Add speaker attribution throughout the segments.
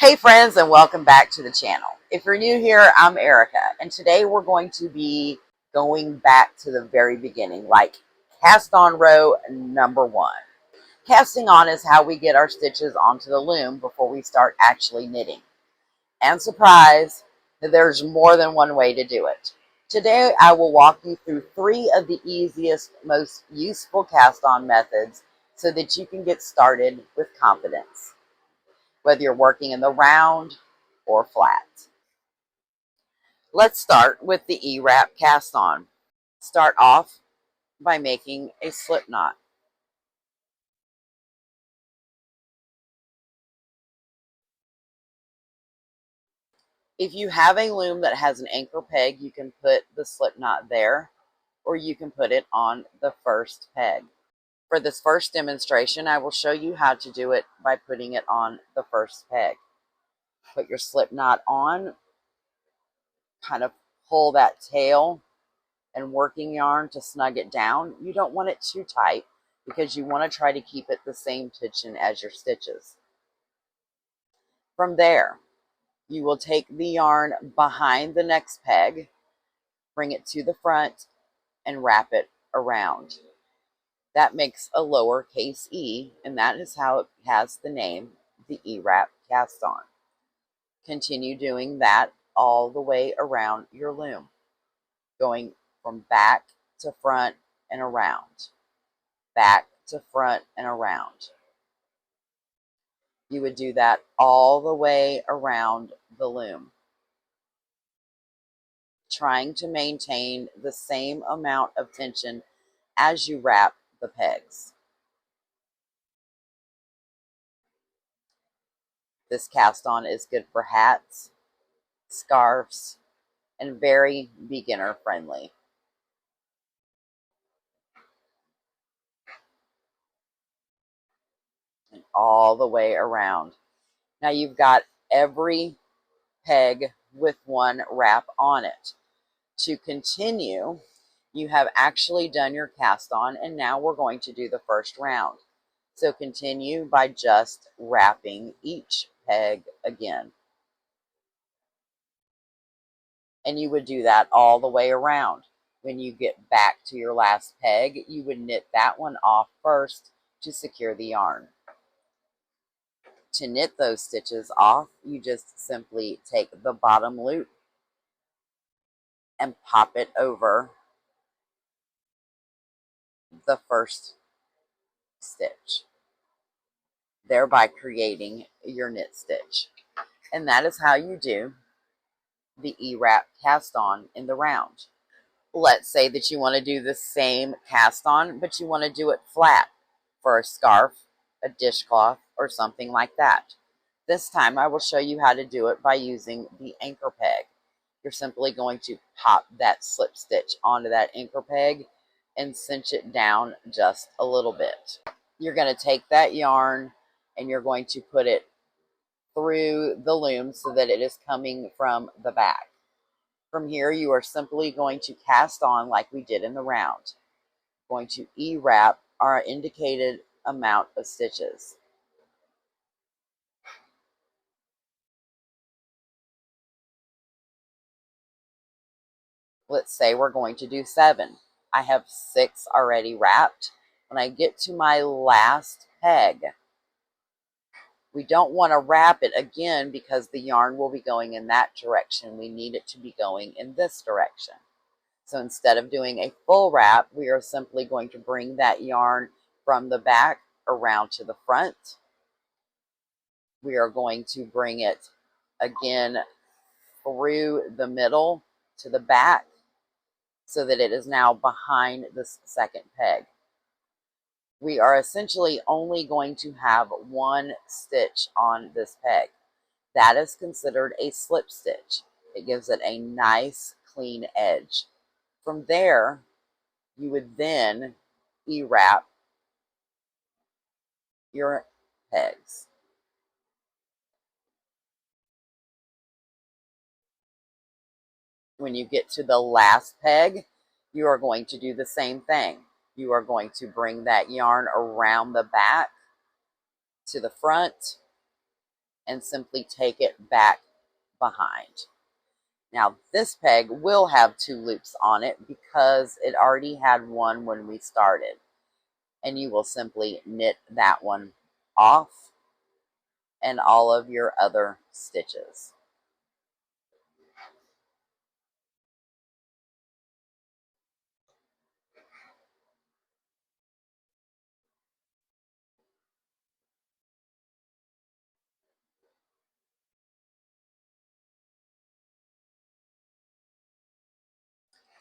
Speaker 1: Hey friends, and welcome back to the channel. If you're new here, I'm Erica, and today we're going to be going back to the very beginning, like cast on row number 1. Casting on is how we get our stitches onto the loom before we start actually knitting. And surprise, there's more than one way to do it. Today I will walk you through 3 of the easiest, most useful cast on methods so that you can get started with confidence, whether you're working in the round or flat. Let's start with the E-wrap cast on. Start off by making a slip knot. If you have a loom that has an anchor peg, you can put the slip knot there, or you can put it on the first peg. For this first demonstration, I will show you how to do it by putting it on the first peg. Put your slip knot on, kind of pull that tail and working yarn to snug it down. You don't want it too tight because you want to try to keep it the same tension as your stitches. From there, you will take the yarn behind the next peg, bring it to the front, and wrap it around. That makes a lowercase e, and that is how it has the name, the E-wrap cast on. Continue doing that all the way around your loom, going from back to front and around, back to front and around. You would do that all the way around the loom, trying to maintain the same amount of tension as you wrap the pegs. This cast on is good for hats, scarves, and very beginner friendly. And all the way around. Now you've got every peg with one wrap on it. To continue, you have actually done your cast on, and now we're going to do the first round. So continue by just wrapping each peg again. And you would do that all the way around. When you get back to your last peg, you would knit that one off first to secure the yarn. To knit those stitches off, you just simply take the bottom loop and pop it over the first stitch, thereby creating your knit stitch. And that is how you do the E-wrap cast on in the round. Let's say that you want to do the same cast on, but you want to do it flat for a scarf, a dishcloth, or something like that. This time I will show you how to do it by using the anchor peg. You're simply going to pop that slip stitch onto that anchor peg and cinch it down just a little bit. You're going to take that yarn and you're going to put it through the loom so that it is coming from the back. From here, you are simply going to cast on like we did in the round. Going to E-wrap our indicated amount of stitches. Let's say we're going to do 7. I have 6 already wrapped. When I get to my last peg, we don't want to wrap it again because the yarn will be going in that direction. We need it to be going in this direction. So instead of doing a full wrap, we are simply going to bring that yarn from the back around to the front. We are going to bring it again through the middle to the back so that it is now behind this second peg. We are essentially only going to have one stitch on this peg. That is considered a slip stitch. It gives it a nice clean edge. From there, you would then E-wrap your pegs. When you get to the last peg, you are going to do the same thing. You are going to bring that yarn around the back to the front, and simply take it back behind. Now this peg will have 2 loops on it because it already had one when we started. And you will simply knit that one off and all of your other stitches.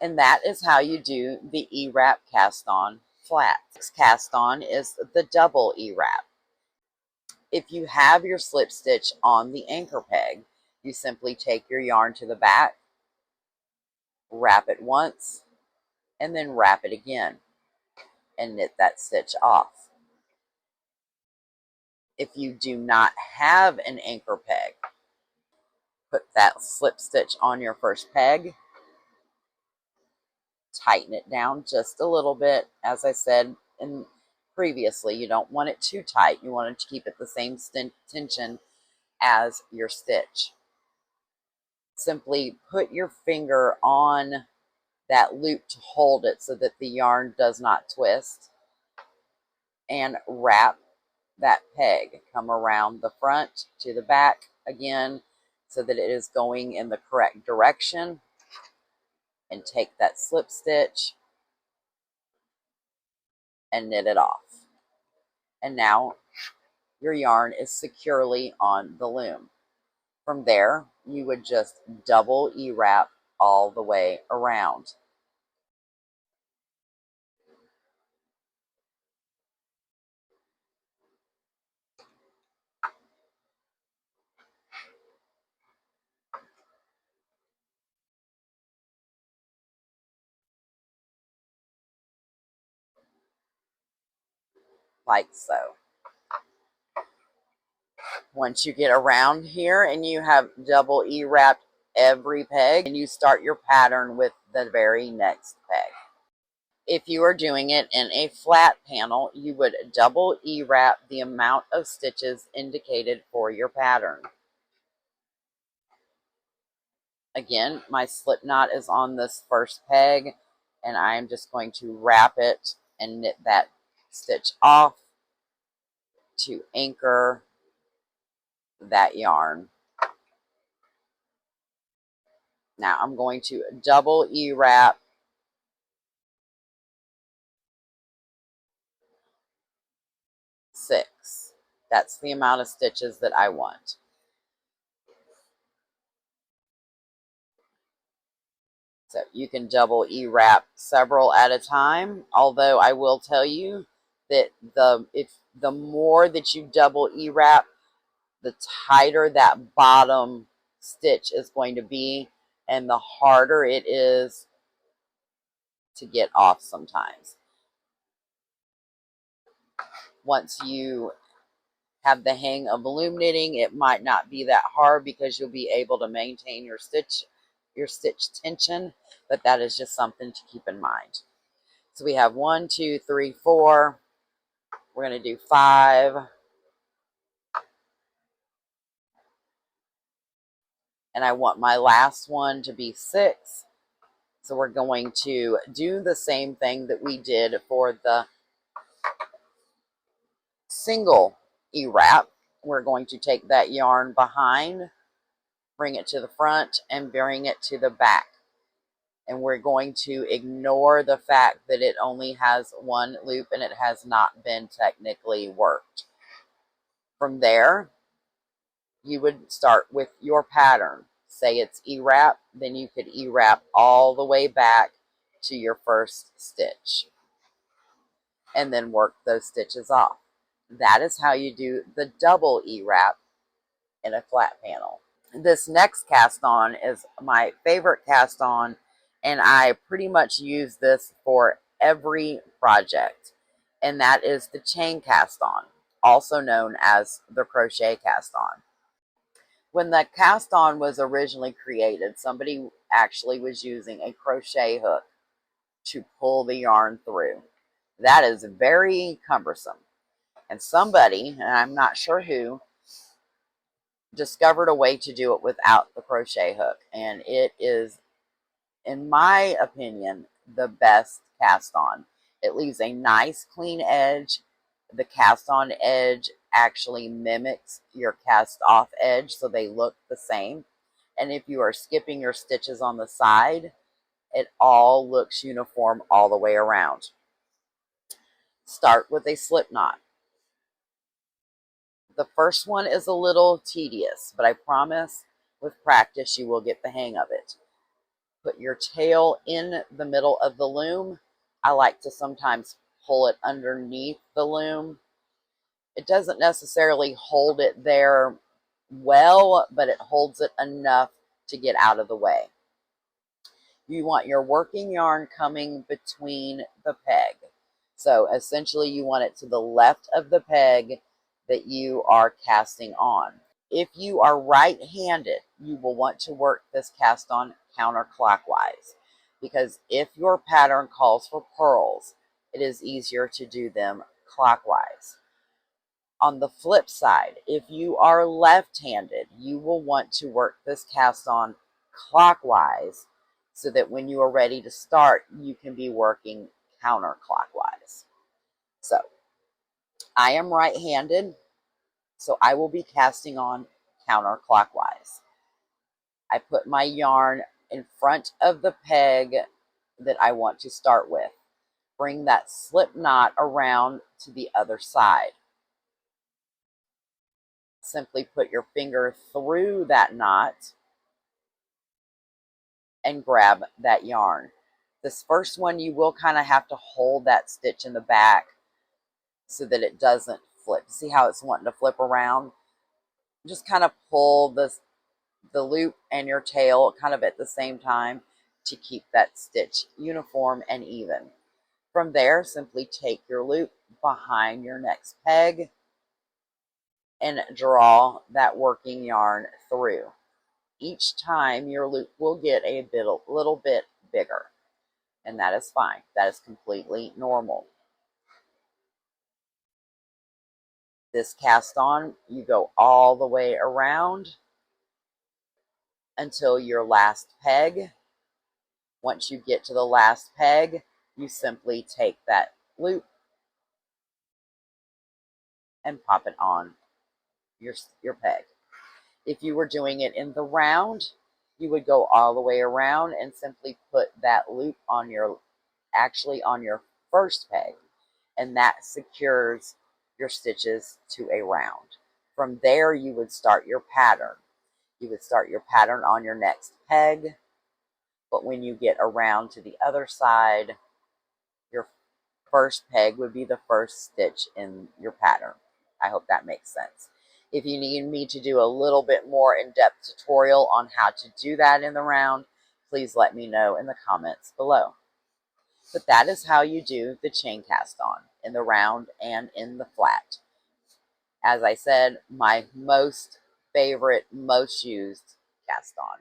Speaker 1: And that is how you do the E-wrap cast-on flat. Next cast-on is the double E-wrap. If you have your slip stitch on the anchor peg, you simply take your yarn to the back, wrap it once, and then wrap it again and knit that stitch off. If you do not have an anchor peg, put that slip stitch on your first peg, tighten it down just a little bit. As I said previously, you don't want it too tight. You want it to keep it the same tension as your stitch. Simply put your finger on that loop to hold it so that the yarn does not twist, and wrap that peg. Come around the front to the back again so that it is going in the correct direction, and take that slip stitch and knit it off. And now your yarn is securely on the loom. From there, you would just double E-wrap all the way around. Like so. Once you get around here and you have double E-wrapped every peg, and you start your pattern with the very next peg. If you are doing it in a flat panel, you would double E-wrap the amount of stitches indicated for your pattern. Again, my slip knot is on this first peg, and I'm just going to wrap it and knit that stitch off to anchor that yarn. Now I'm going to double E-wrap 6. That's the amount of stitches that I want. So you can double E-wrap several at a time, although I will tell you that the more that you double E-wrap, the tighter that bottom stitch is going to be, and the harder it is to get off sometimes. Once you have the hang of loom knitting, it might not be that hard because you'll be able to maintain your stitch tension, but that is just something to keep in mind. So we have 1, 2, 3, 4. We're going to do 5. And I want my last one to be 6. So we're going to do the same thing that we did for the single E-wrap. We're going to take that yarn behind, bring it to the front, and bring it to the back. And we're going to ignore the fact that it only has one loop and it has not been technically worked. From there, you would start with your pattern. Say it's E-wrap, then you could E-wrap all the way back to your first stitch and then work those stitches off. That is how you do the double E-wrap in a flat panel. This next cast on is my favorite cast on, and I pretty much use this for every project, and that is the chain cast on, also known as the crochet cast on. When the cast on was originally created, somebody actually was using a crochet hook to pull the yarn through. That is very cumbersome. And somebody, and I'm not sure who, discovered a way to do it without the crochet hook, and it is, in my opinion, the best cast on. It leaves a nice clean edge. The cast on edge actually mimics your cast off edge, so they look the same. And if you are skipping your stitches on the side, it all looks uniform all the way around. Start with a slip knot. The first one is a little tedious, but I promise with practice you will get the hang of it. Put your tail in the middle of the loom. I like to sometimes pull it underneath the loom. It doesn't necessarily hold it there well, but it holds it enough to get out of the way. You want your working yarn coming between the peg. So essentially you want it to the left of the peg that you are casting on. If you are right-handed, you will want to work this cast on counterclockwise, because if your pattern calls for purls, it is easier to do them clockwise. On the flip side, if you are left-handed, you will want to work this cast on clockwise so that when you are ready to start, you can be working counterclockwise. So I am right-handed, so I will be casting on counterclockwise. I put my yarn in front of the peg that I want to start with. Bring that slip knot around to the other side. Simply put your finger through that knot and grab that yarn. This first one, you will kind of have to hold that stitch in the back so that it doesn't flip. See how it's wanting to flip around? Just kind of pull the loop and your tail kind of at the same time to keep that stitch uniform and even. From there, simply take your loop behind your next peg and draw that working yarn through. Each time your loop will get a little bit bigger, and that is fine. That is completely normal. This cast on, you go all the way around until your last peg. Once you get to the last peg, you simply take that loop and pop it on your peg. If you were doing it in the round, you would go all the way around and simply put that loop on your first peg, and that secures your stitches to a round. From there, you would start your pattern. You would start your pattern on your next peg, but when you get around to the other side, your first peg would be the first stitch in your pattern. I hope that makes sense. If you need me to do a little bit more in-depth tutorial on how to do that in the round, please let me know in the comments below. But that is how you do the chain cast on in the round and in the flat. As I said, my most favorite, most used cast on.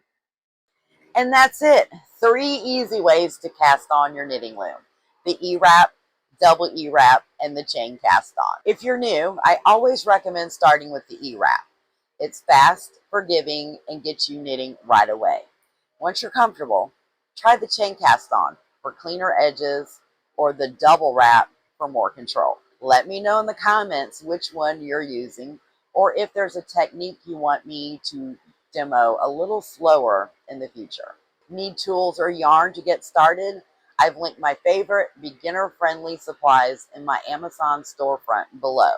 Speaker 1: And that's it. 3 easy ways to cast on your knitting loom. The E-wrap, double E-wrap, and the chain cast on. If you're new, I always recommend starting with the E-wrap. It's fast, forgiving, and gets you knitting right away. Once you're comfortable, try the chain cast on for cleaner edges or the double wrap for more control. Let me know in the comments which one you're using, or if there's a technique you want me to demo a little slower in the future. Need tools or yarn to get started? I've linked my favorite beginner-friendly supplies in my Amazon storefront below.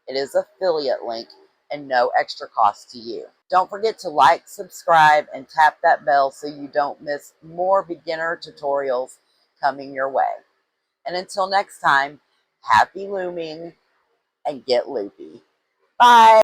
Speaker 1: It is an affiliate link and no extra cost to you. Don't forget to like, subscribe, and tap that bell so you don't miss more beginner tutorials coming your way. And until next time, happy looming and get loopy. Bye!